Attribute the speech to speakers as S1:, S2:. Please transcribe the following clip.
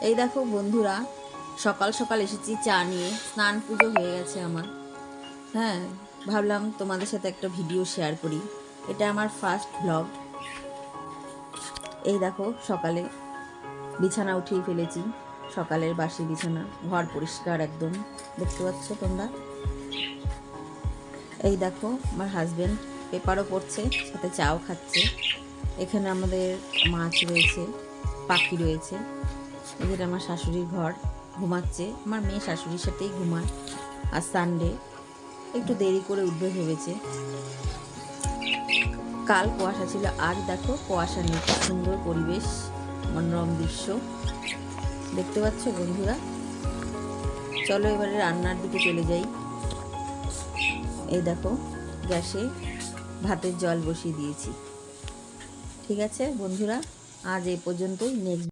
S1: এই দেখো বন্ধুরা, সকাল সকাল এসেছি চা নিয়ে। স্নান পুজো হয়ে গেছে আমার। হ্যাঁ, ভাবলাম তোমাদের সাথে একটা ভিডিও শেয়ার করি। এটা আমার ফার্স্ট ব্লগ। এই দেখো, সকালে বিছানা উঠিয়ে ফেলেছি। সকালের বাসি বিছানা, ঘর পরিষ্কার একদম, দেখতে পাচ্ছ তোমরা। এই দেখো, আমার হাজবেন্ড পেপারও পড়ছে, সাথে চাও খাচ্ছে। এখানে আমাদের মাছ রয়েছে, পাখি রয়েছে। এদের আমার শাশুড়ির ঘর, ঘুমাচ্ছে। আমার মেয়ে শাশুড়ির সাথেই ঘুমায়। আর সানডে একটু দেরি করে উঠবে ভেবেছে। কাল কুয়াশা ছিল, আজ দেখো কুয়াশা নেই। খুব সুন্দর পরিবেশ, মনোরম দৃশ্য দেখতে পাচ্ছ বন্ধুরা। চলো এবারে রান্নার দিকে চলে যাই। এই দেখো, গ্যাসে ভাতের জল বসিয়ে দিয়েছি। ঠিক আছে বন্ধুরা, আজ এই পর্যন্তই। নেক্সট